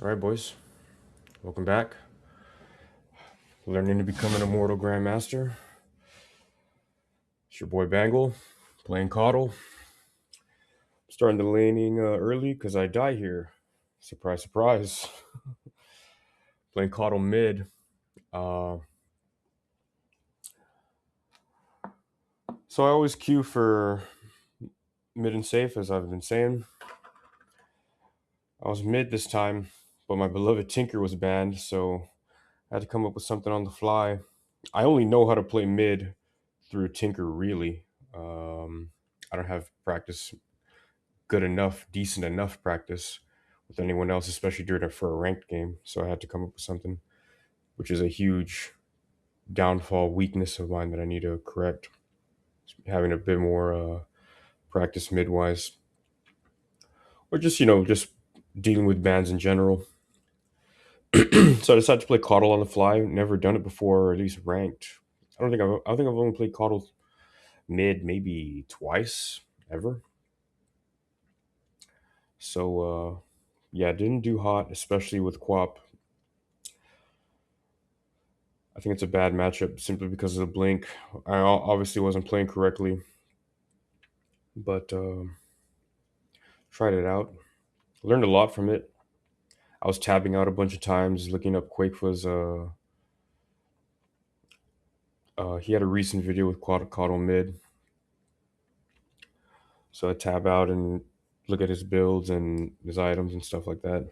All right, boys, welcome back. Learning to become an immortal grandmaster. It's your boy Bangle playing Coddle. Starting the laning early because I die here. Surprise, surprise. Playing Coddle mid. Uh, so I always queue for mid and safe, as I've been saying. I was mid this time, but my beloved Tinker was banned, so I had to come up with something on the fly. I only know how to play mid through Tinker, really. I don't have practice good enough, decent enough practice with anyone else, especially during for a ranked game. So I had to come up with something, which is a huge downfall, weakness of mine that I need to correct. Having a bit more practice midwise, or just just dealing with bands in general. So I decided to play Caudle on the fly. Never done it before, or at least ranked. I think I've only played Caudle mid maybe twice ever. So yeah, didn't do hot, especially with Quap. I think it's a bad matchup simply because of the blink. Obviously wasn't playing correctly, but tried it out. Learned a lot from it. I was tabbing out a bunch of times, looking up Quakefa's. He had a recent video with Caudle mid, so I tab out and look at his builds and his items and stuff like that.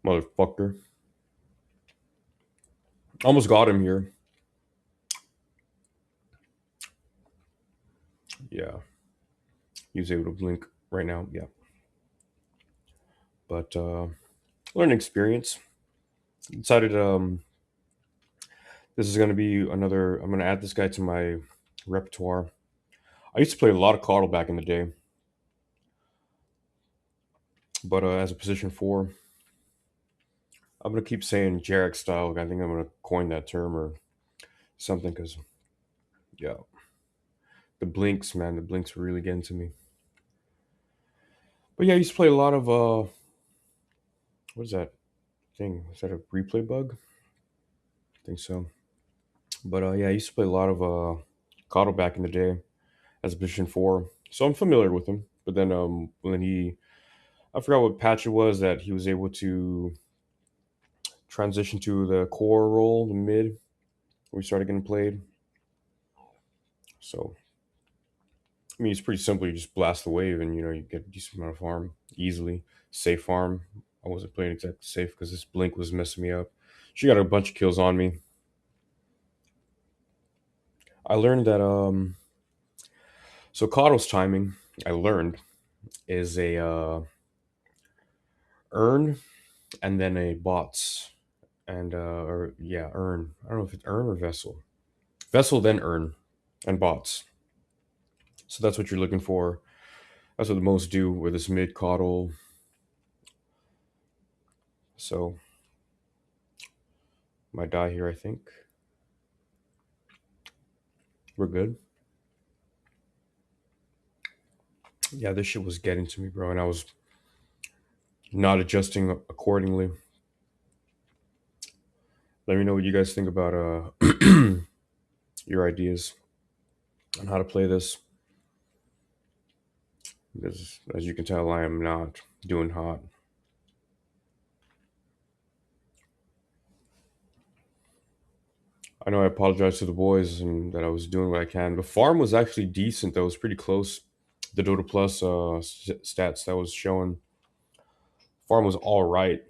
Motherfucker, almost got him here. Yeah, he was able to blink right now. Yeah, but learning experience. Decided this is going to be another. I'm going to add this guy to my repertoire. I used to play a lot of Caudle back in the day, but as a position four, I'm going to keep saying Jarek style. I think I'm going to coin that term or something because, yeah, the blinks, man, the blinks were really getting to me. But yeah, I used to play a lot of, what is that thing? Is that a replay bug? I think so. But yeah, I used to play a lot of Caudle back in the day as a position four. So I'm familiar with him. But then when I forgot what patch it was that he was able to transition to the core role, the mid, where he started getting played. So, I mean, it's pretty simple. You just blast the wave and, you get a decent amount of farm easily. Safe farm. I wasn't playing exactly safe because this blink was messing me up. She got a bunch of kills on me. I learned that, so Coddle's timing, I learned, is a earn and then a bots. And, or yeah, earn. I don't know if it's earn or vessel. Vessel, then earn, and bots. So that's what you're looking for. That's what the most do with this mid Coddle. So might die here, I think. We're good. Yeah, this shit was getting to me, bro, and I was not adjusting accordingly. Let me know what you guys think about your ideas on how to play this. Because as you can tell, I am not doing hot. I know I apologize to the boys and that I was doing what I can. The farm was actually decent, though. It was pretty close. The Dota Plus stats that was showing. Farm was all right.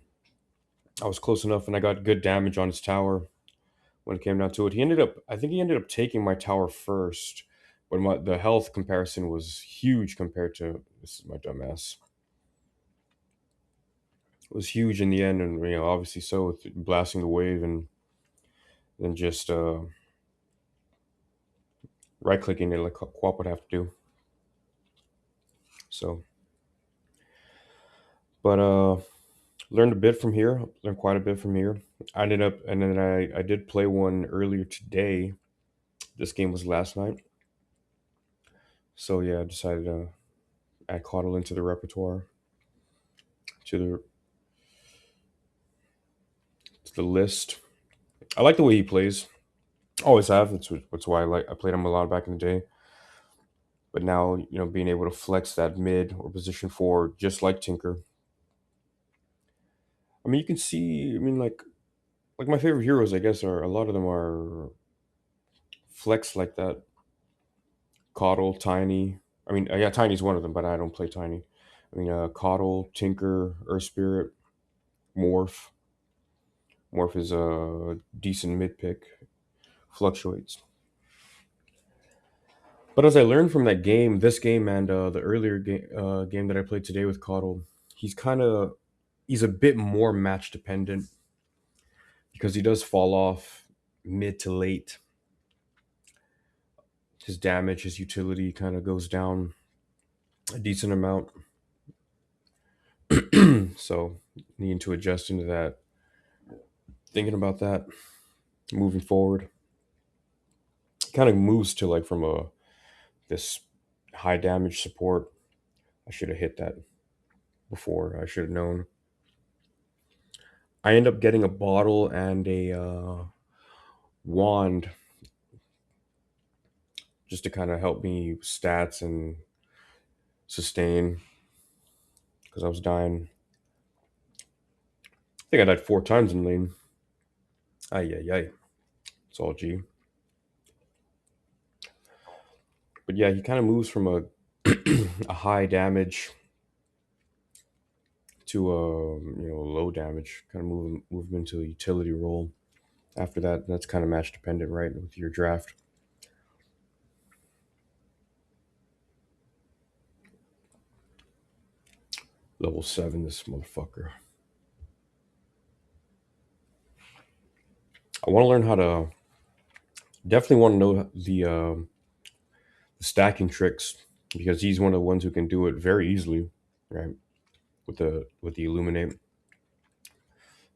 I was close enough, and I got good damage on his tower when it came down to it. I think he ended up taking my tower first, but the health comparison was huge compared to this is my dumbass. It was huge in the end, and obviously so with blasting the wave and then just right clicking it like Quap would have to do. So, but learned a bit from here. Learned quite a bit from here. I ended up, and then I did play one earlier today. This game was last night. So yeah, I decided to add Caudle into the repertoire. to the list. I like the way he plays. Always have. That's why I played him a lot back in the day. But now, being able to flex that mid or position forward, just like Tinker. I mean, you can see. I mean, like my favorite heroes, I guess, are a lot of them are flex like that. Coddle, Tiny. I mean, yeah, Tiny's one of them, but I don't play Tiny. I mean, Coddle, Tinker, Earth Spirit, Morph. Morph is a decent mid pick. Fluctuates. But as I learned from that game, this game and the earlier game that I played today with Coddle, he's kind of he's a bit more match dependent because he does fall off mid to late. His damage, his utility kind of goes down a decent amount. So needing to adjust into that. Thinking about that moving forward, kind of moves to like from a this high damage support. I should have hit that before. I should have known. I end up getting a bottle and a wand just to kind of help me stats and sustain because I was dying. I think I died 4 times in lane. Ay, ay, ay. It's all G. But yeah, he kind of moves from a a high damage to a low damage. Kind of move him into a utility role. After that, that's kind of match dependent, right? With your draft. Level 7, this motherfucker. I want to learn how to. Definitely want to know the stacking tricks because he's one of the ones who can do it very easily, right? With the illuminate,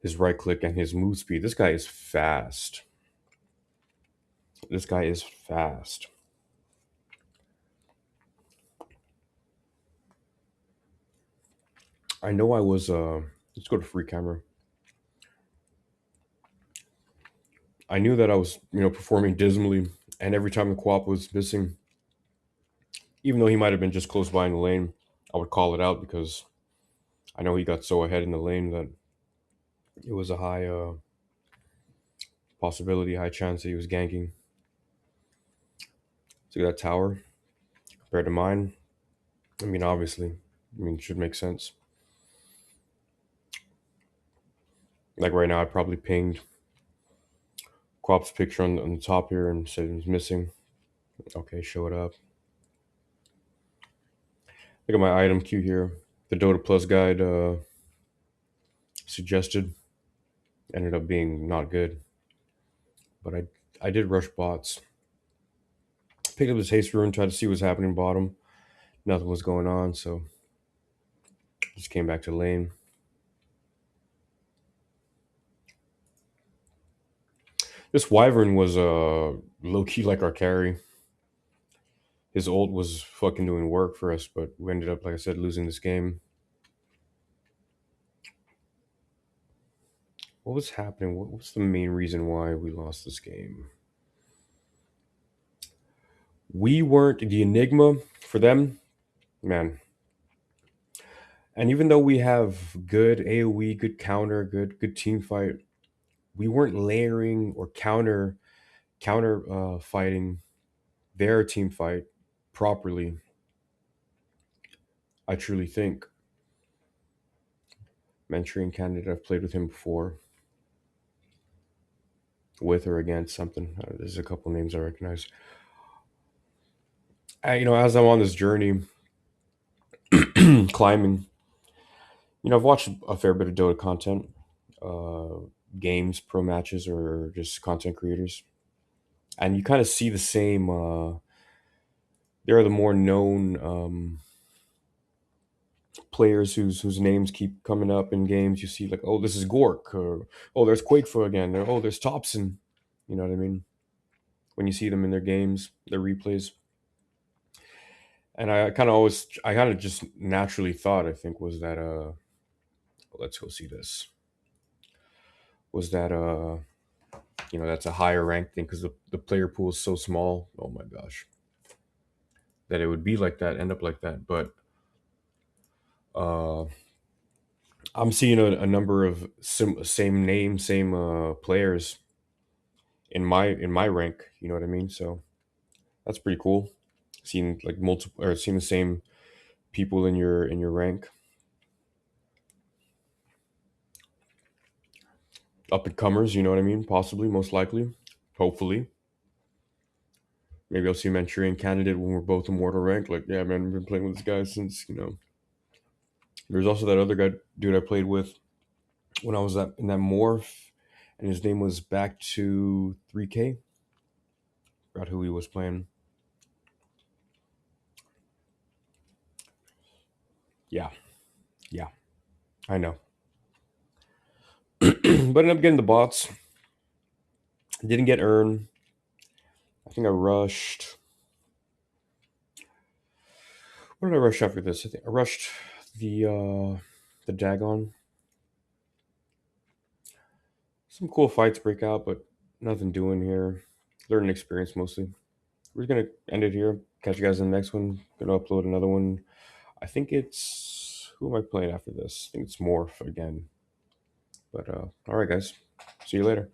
his right click and his move speed. This guy is fast. This guy is fast. I know I was. Let's go to free camera. I knew that I was, performing dismally, and every time the co-op was missing, even though he might have been just close by in the lane, I would call it out because I know he got so ahead in the lane that it was a high possibility, high chance that he was ganking. So that tower compared to mine, I mean, obviously, it should make sense. Like right now, I probably pinged Quap's picture on the top here and said it was missing. Okay, show it up. Look at my item queue here. The Dota Plus guide suggested ended up being not good, but I did rush bots. Picked up this haste rune, tried to see what's happening bottom. Nothing was going on, so just came back to lane. This Wyvern was low key like our carry. His ult was fucking doing work for us, but we ended up, like I said, losing this game. What was happening? What was the main reason why we lost this game? We weren't the enigma for them, man. And even though we have good AoE, good counter, good team fight, we weren't layering or counter fighting their team fight properly. I truly think. Manchurian candidate, I've played with him before, with or against something. There's a couple names I recognize. As I'm on this journey, climbing, I've watched a fair bit of Dota content, uh, games, pro matches, or just content creators, and you kind of see the same. There are the more known players whose names keep coming up in games. You see like, oh, this is Gork, or oh, there's Quakefoot again, or oh, there's Thompson. You know what I mean? When you see them in their games, their replays, and I kind of just naturally thought, I think, was that But let's go see this. Was that that's a higher rank thing because the player pool is so small. Oh my gosh, that it would be like that, end up like that. But uh, I'm seeing a number of same name, same players in my rank. You know what I mean? So that's pretty cool. Seeing like multiple or seeing the same people in your rank. Up and comers, you know what I mean? Possibly, most likely, hopefully. Maybe I'll see a Manchurian candidate when we're both immortal rank. Like, yeah, man, I've been playing with this guy since. There's also that other guy, dude, I played with when I was in that morph, and his name was back to 3K. Forgot who he was playing. Yeah, yeah, I know. But ended up getting the bots. Didn't get earn. I think I rushed. What did I rush after this? I think I rushed the Dagon. Some cool fights break out, but nothing doing here. Learning experience mostly. We're gonna end it here. Catch you guys in the next one. Gonna upload another one. I think it's who am I playing after this? I think it's Morph again. But all right, guys. See you later.